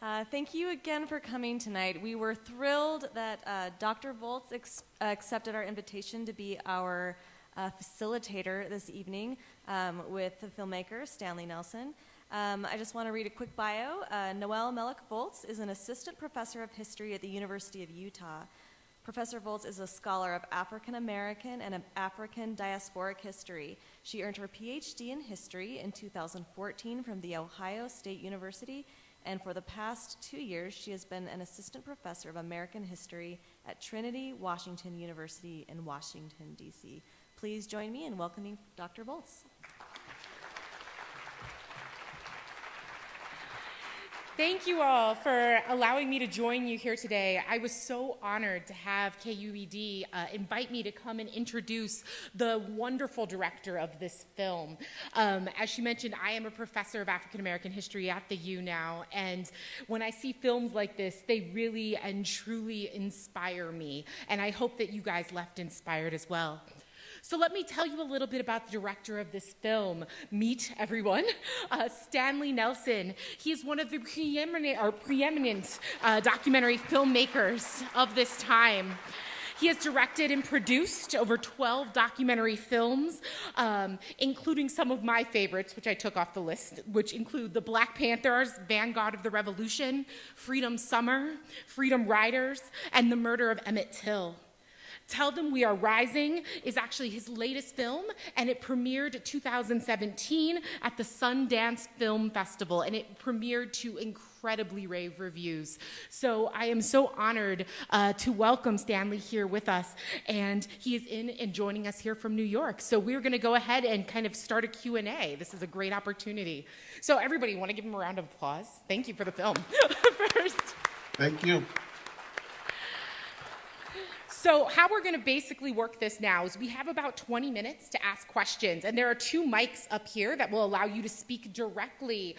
Thank you again for coming tonight. We were thrilled that Dr. Voltz accepted our invitation to be our facilitator this evening with the filmmaker, Stanley Nelson. I just want to read a quick bio. Noel Voltz is an assistant professor of history at the University of Utah. Professor Voltz is a scholar of African American and African diasporic history. She earned her PhD in history in 2014 from The Ohio State University, and for the past 2 years, she has been an assistant professor of American history at Trinity Washington University in Washington, D.C. Please join me in welcoming Dr. Voltz. Thank you all for allowing me to join you here today. I was so honored to have KUED invite me to come and introduce the wonderful director of this film. As she mentioned, I am a professor of African American history at the U now, and when I see films like this, they really and truly inspire me, and I hope that you guys left inspired as well. So let me tell you a little bit about the director of this film. Meet, everyone, Stanley Nelson. He is one of the preeminent documentary filmmakers of this time. He has directed and produced over 12 documentary films, including some of my favorites, which I took off the list, which include The Black Panthers, Vanguard of the Revolution, Freedom Summer, Freedom Riders, and The Murder of Emmett Till. Tell Them We Are Rising is actually his latest film, and it premiered 2017 at the Sundance Film Festival, and it premiered to incredibly rave reviews. So I am so honored to welcome Stanley here with us, and he is in and joining us here from New York. So we're going to go ahead and kind of start a Q&A. This is a great opportunity. So everybody, want to give him a round of applause? Thank you for the film first. Thank you. So how we're going to basically work this now is we have about 20 minutes to ask questions, and there are 2 mics up here that will allow you to speak directly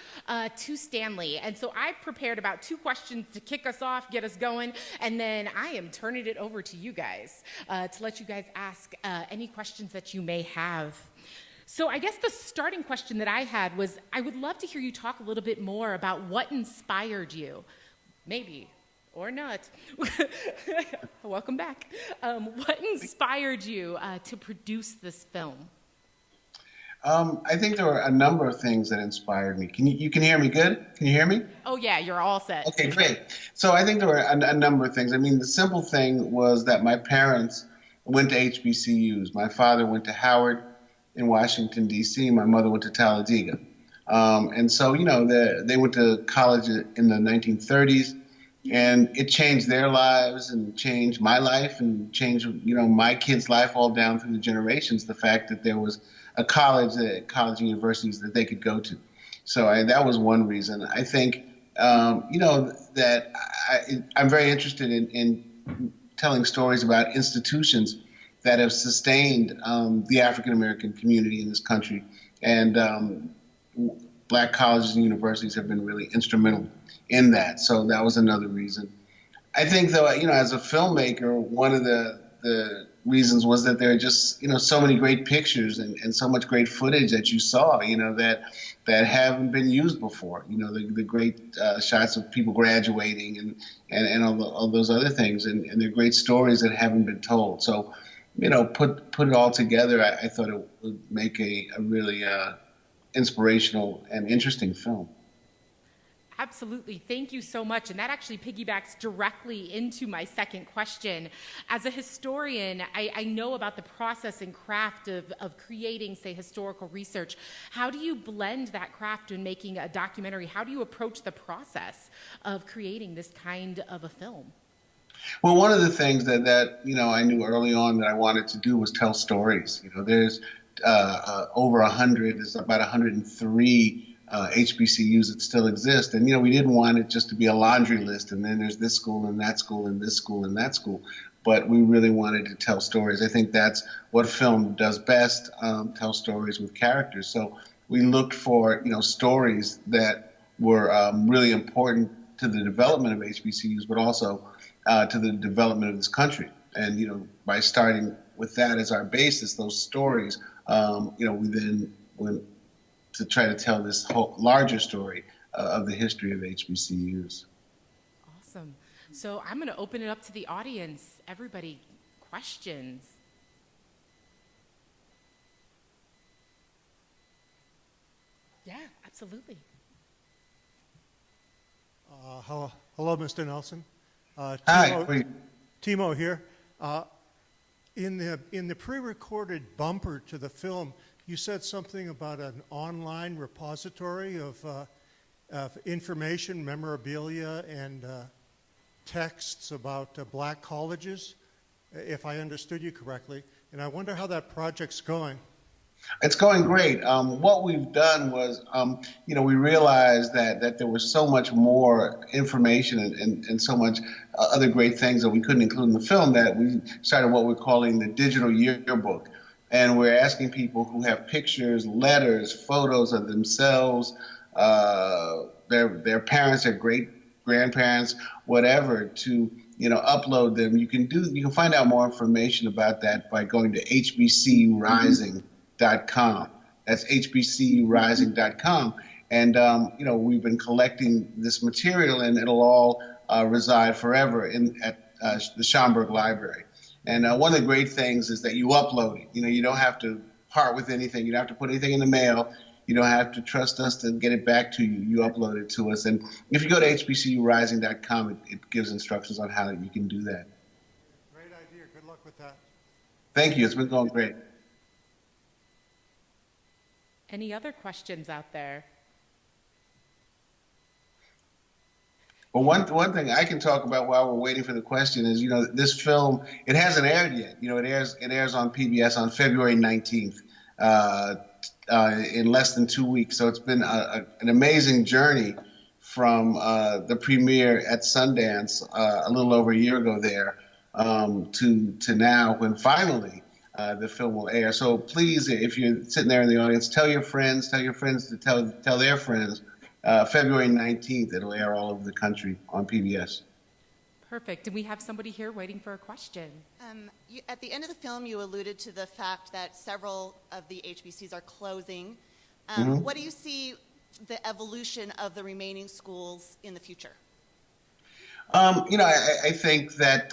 to Stanley. And so I've prepared about 2 questions to kick us off, get us going, and then I am turning it over to you guys to let you guys ask any questions that you may have. So I guess the starting question that I had was, I would love to hear you talk a little bit more about what inspired you, maybe, or not. Welcome back. What inspired you to produce this film? I think there were a number of things that inspired me. You can hear me good? Can you hear me? Oh yeah, you're all set. Okay, great. So I think there were a number of things. I mean, the simple thing was that my parents went to HBCUs. My father went to Howard in Washington, D.C. My mother went to Talladega. And so, you know, they went to college in the 1930s. And it changed their lives and changed my life and changed, you know, my kids' life all down through the generations, the fact that there was a college and universities that they could go to. So that was one reason. I think, you know, that I'm very interested in telling stories about institutions that have sustained the African-American community in this country. And Black colleges and universities have been really instrumental in that. So that was another reason. I think, though, you know, as a filmmaker, one of the reasons was that there are just, you know, so many great pictures and so much great footage that you saw, you know, that haven't been used before. You know, the great shots of people graduating and all those other things, and they're great stories that haven't been told. So, you know, put it all together, I thought it would make a really inspirational and interesting film. Absolutely. Thank you so much. And that actually piggybacks directly into my second question. As a historian, I know about the process and craft of creating, say, historical research. How do you blend that craft in making a documentary? How do you approach the process of creating this kind of a film? Well, one of the things that you know, I knew early on that I wanted to do was tell stories. You know, there's over 100, there's about 103 HBCUs that still exist. And, you know, we didn't want it just to be a laundry list and then there's this school and that school and this school and that school. But we really wanted to tell stories. I think that's what film does best, tell stories with characters. So we looked for, you know, stories that were really important to the development of HBCUs, but also to the development of this country. And, you know, by starting with that as our basis, those stories, you know, we then went to try to tell this whole larger story of the history of HBCUs. Awesome. So I'm going to open it up to the audience. Everybody, questions? Yeah, absolutely. Hello, Mr. Nelson. Hi. Timo here. In the pre-recorded bumper to the film, you said something about an online repository of information, memorabilia, and texts about black colleges, if I understood you correctly. And I wonder how that project's going. It's going great. What we've done was, we realized that there was so much more information and so much other great things that we couldn't include in the film that we started what we're calling the digital yearbook. And we're asking people who have pictures, letters, photos of themselves, their parents, their great-grandparents, whatever, to upload them. You can find out more information about that by going to hbcrising.com. That's hbcrising.com. And, we've been collecting this material, and it'll all reside forever at the Schomburg Library. And one of the great things is that you upload it. You don't have to part with anything. You don't have to put anything in the mail. You don't have to trust us to get it back to you. You upload it to us. And if you go to hbcrising.com, it gives instructions on how you can do that. Great idea. Good luck with that. Thank you. It's been going great. Any other questions out there? Well, one thing I can talk about while we're waiting for the question is, this film, it hasn't aired yet. It airs on PBS on February 19th, in less than 2 weeks. So it's been an amazing journey from the premiere at Sundance a little over a year ago there to now, when finally the film will air. So please, if you're sitting there in the audience, tell your friends to tell their friends. February 19th, it'll air all over the country on PBS. Perfect. And we have somebody here waiting for a question. At the end of the film, you alluded to the fact that several of the HBCs are closing. What do you see the evolution of the remaining schools in the future? I think that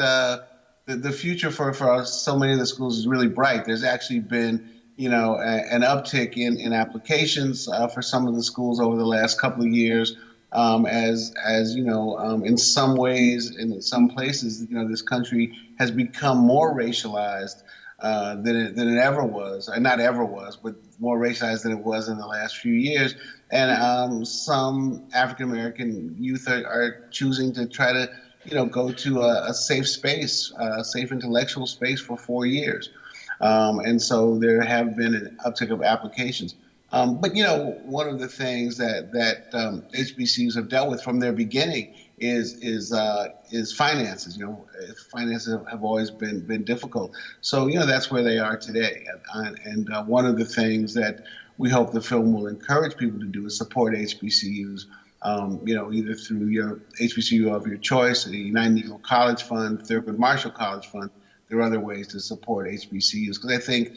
the future for so many of the schools is really bright. There's actually been an uptick in applications for some of the schools over the last couple of years, as in some ways, in some places, this country has become more racialized than it ever was, or not ever was, but more racialized than it was in the last few years. And some African American youth are choosing to try to, go to a safe space, a safe intellectual space for 4 years. And so there have been an uptick of applications. But, one of the things that HBCUs have dealt with from their beginning is finances. Finances have always been difficult. So, that's where they are today. And one of the things that we hope the film will encourage people to do is support HBCUs, either through your HBCU of your choice, the United Negro College Fund, Thurgood Marshall College Fund. There are other ways to support HBCUs, because I think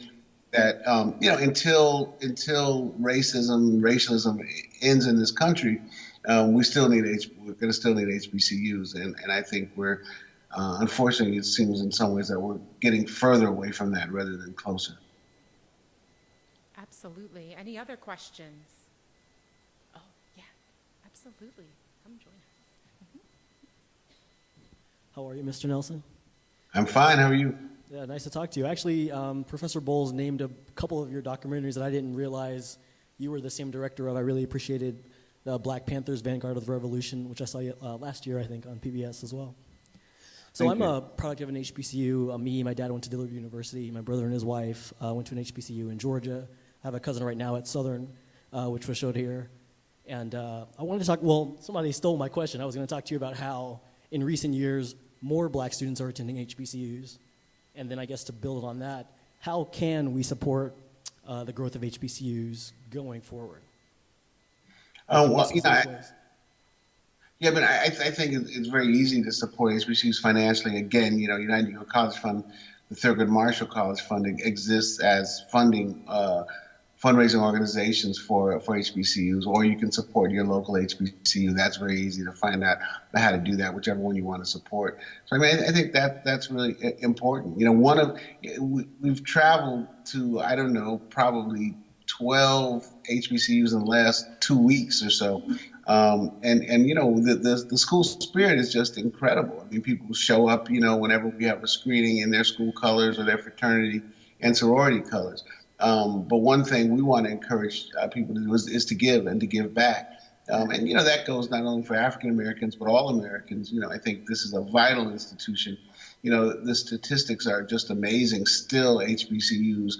that until racialism ends in this country, we're going to still need HBCUs, and I think we're unfortunately, it seems in some ways that we're getting further away from that rather than closer. Absolutely. Any other questions? Oh yeah, absolutely. Come join us. How are you, Mr. Nelson? I'm fine. How are you? Yeah, nice to talk to you. Actually, Professor Bowles named a couple of your documentaries that I didn't realize you were the same director of. I really appreciated the Black Panthers Vanguard of the Revolution, which I saw last year, I think, on PBS as well. So I'm a product of an HBCU. My dad went to Dillard University. My brother and his wife went to an HBCU in Georgia. I have a cousin right now at Southern, which was showed here. And I wanted to talk, somebody stole my question. I was going to talk to you about how in recent years, more black students are attending HBCUs. And then I guess to build on that, how can we support the growth of HBCUs going forward? I think it's very easy to support HBCUs financially. Again, United Negro College Fund, the Thurgood Marshall College Fund exists as funding fundraising organizations for HBCUs, or you can support your local HBCU. That's very easy to find out how to do that, whichever one you want to support. So I mean, I think that's really important. You know, we've traveled to, I don't know, probably 12 HBCUs in the last 2 weeks or so. And you know, the school spirit is just incredible. I mean, people show up, you know, whenever we have a screening in their school colors or their fraternity and sorority colors. But one thing we want to encourage people to do is to give and to give back. And, you know, that goes not only for African Americans, but all Americans. You know, I think this is a vital institution. You know, the statistics are just amazing. Still, HBCUs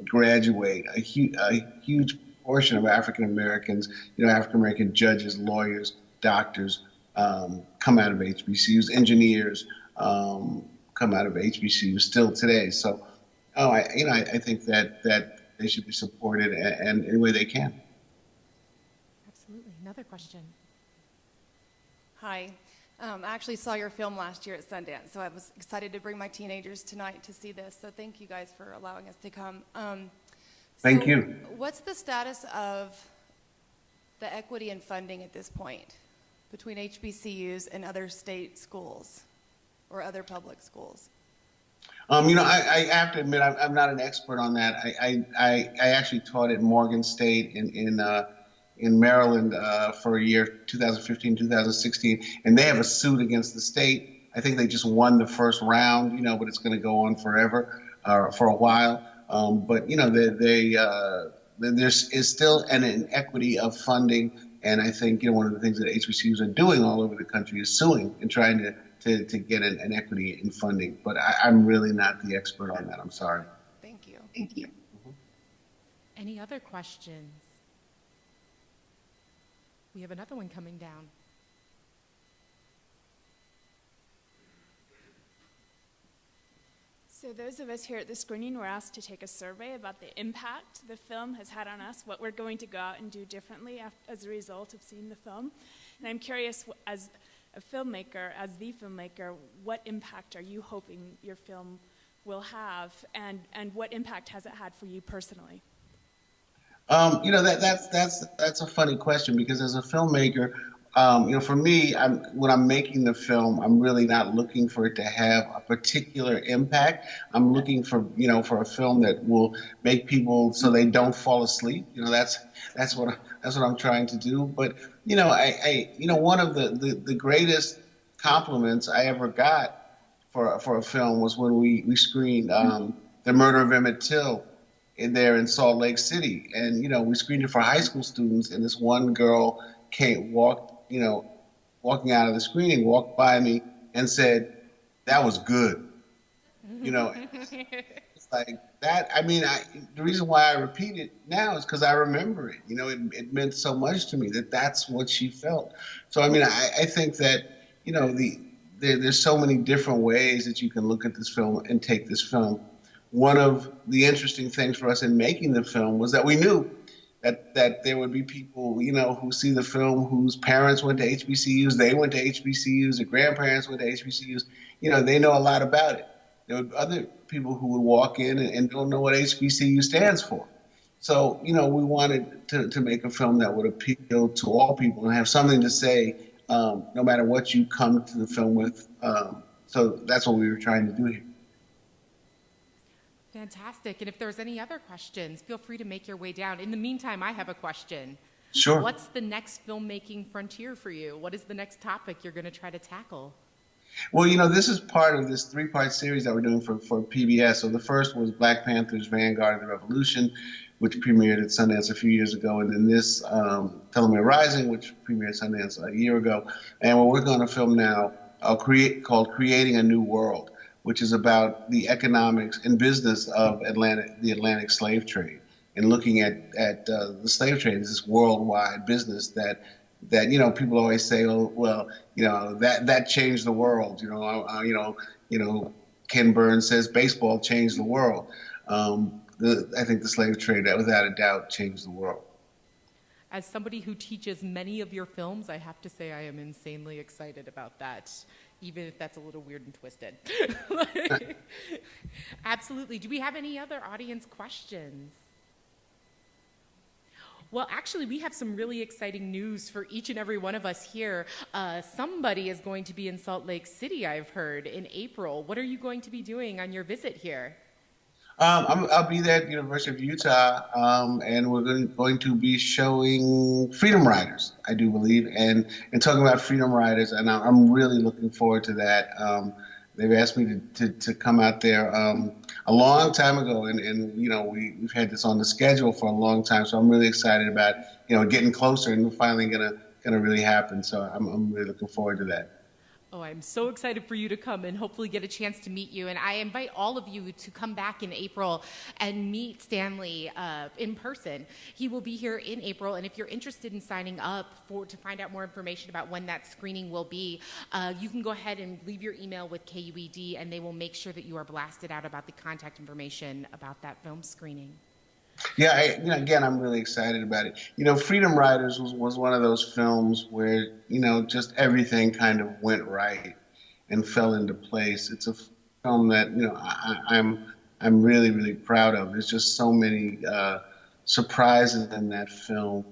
graduate a huge portion of African Americans, you know, African American judges, lawyers, doctors come out of HBCUs, engineers come out of HBCUs still today. So, I think that they should be supported and any way they can. Absolutely. Another question. Hi. I actually saw your film last year at Sundance, so I was excited to bring my teenagers tonight to see this. So thank you guys for allowing us to come. Thank you. What's the status of the equity in funding at this point between HBCUs and other state schools or other public schools? You know, I have to admit, I'm not an expert on that. I actually taught at Morgan State in Maryland for a year, 2015, 2016, and they have a suit against the state. I think they just won the first round, you know, but it's going to go on forever, for a while. But, you know, there is still an inequity of funding, and I think, you know, one of the things that HBCUs are doing all over the country is suing and trying to get an equity in funding. But I'm really not the expert on that. I'm sorry. Thank you. Thank you. Any other questions? We have another one coming down. So those of us here at the screening were asked to take a survey about the impact the film has had on us, what we're going to go out and do differently as a result of seeing the film. And I'm curious, as a filmmaker, as the filmmaker, what impact are you hoping your film will have, and what impact has it had for you personally? You know, that's a funny question, because as a filmmaker, you know, for me, when I'm making the film, I'm really not looking for it to have a particular impact. I'm looking for, you know, for a film that will make people so they don't fall asleep. You know, that's what I'm trying to do. But you know, you know, one of the greatest compliments I ever got for a film was when we screened The Murder of Emmett Till in Salt Lake City, and you know, we screened it for high school students, and this one girl walking out of the screening, walked by me and said, "That was good." You know, it's like that. I mean, the reason why I repeat it now is because I remember it. You know, it meant so much to me that's what she felt. So, I mean, I think that, you know, there's so many different ways that you can look at this film and take this film. One of the interesting things for us in making the film was that we knew that there would be people, you know, who see the film whose parents went to HBCUs, they went to HBCUs, their grandparents went to HBCUs. You know, they know a lot about it. There were other people who would walk in and don't know what HBCU stands for. So, you know, we wanted to make a film that would appeal to all people and have something to say, no matter what you come to the film with. So that's what we were trying to do here. Fantastic. And if there's any other questions, feel free to make your way down. In the meantime, I have a question. Sure. What's the next filmmaking frontier for you? What is the next topic you're going to try to tackle? Well, you know, this is part of this 3-part series that we're doing for PBS. So the first was Black Panther's Vanguard of the Revolution, which premiered at Sundance a few years ago, and then this Telomere Rising, which premiered at Sundance a year ago. And we're working on a film now called Creating a New World, which is about the economics and business of the Atlantic slave trade, and looking at the slave trade as this worldwide business that you know, people always say, oh, well, you know, that changed the world. You know, Ken Burns says baseball changed the world. I think the slave trade, without a doubt, changed the world. As somebody who teaches many of your films, I have to say I am insanely excited about that, even if that's a little weird and twisted. Absolutely. Do we have any other audience questions? Well, actually, we have some really exciting news for each and every one of us here. Somebody is going to be in Salt Lake City, I've heard, in April. What are you going to be doing on your visit here? I'll be there at the University of Utah, and we're going to be showing Freedom Riders, I do believe, and talking about Freedom Riders, and I'm really looking forward to that. They've asked me to come out there a long time ago, and we've had this on the schedule for a long time, so I'm really excited about getting closer and finally gonna really happen. So I'm really looking forward to that. Oh, I'm so excited for you to come and hopefully get a chance to meet you. And I invite all of you to come back in April and meet Stanley in person. He will be here in April. And if you're interested in signing up to find out more information about when that screening will be, you can go ahead and leave your email with KUED, and they will make sure that you are blasted out about the contact information about that film screening. Yeah, again, I'm really excited about it. Freedom Riders was one of those films where, just everything kind of went right and fell into place. It's a film that, I'm really, really proud of. There's just so many surprises in that film.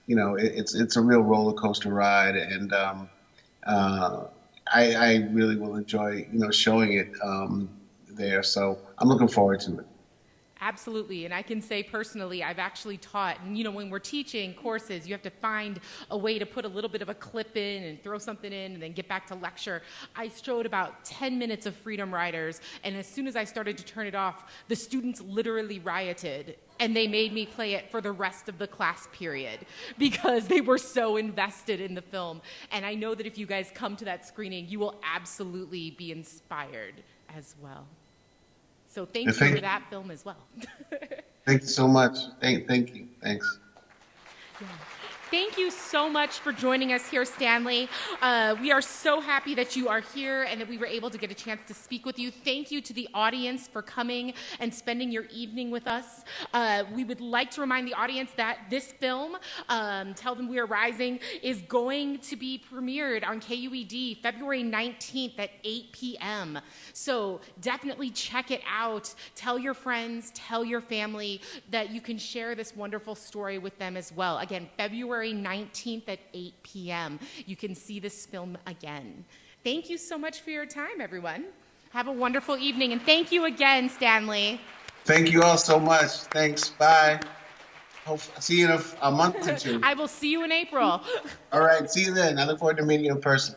It's a real roller coaster ride, and I really will enjoy, showing it there. So I'm looking forward to it. Absolutely, and I can say personally, I've actually taught, and when we're teaching courses, you have to find a way to put a little bit of a clip in and throw something in and then get back to lecture. I showed about 10 minutes of Freedom Riders, and as soon as I started to turn it off, the students literally rioted, and they made me play it for the rest of the class period because they were so invested in the film. And I know that if you guys come to that screening, you will absolutely be inspired as well. So thank you for that film as well. Thank you so much. Thank you. Thanks. Yeah. Thank you so much for joining us here, Stanley. We are so happy that you are here and that we were able to get a chance to speak with you. Thank you to the audience for coming and spending your evening with us. We would like to remind the audience that this film, Tell Them We Are Rising, is going to be premiered on KUED February 19th at 8 p.m. So definitely check it out. Tell your friends, tell your family that you can share this wonderful story with them as well. Again, February 19th at 8 p.m. You can see this film again. Thank you so much for your time, everyone. Have a wonderful evening, and thank you again, Stanley. Thank you all so much. Thanks. Bye. Hope see you in a month or two. I will see you in April. All right. See you then. I look forward to meeting you in person.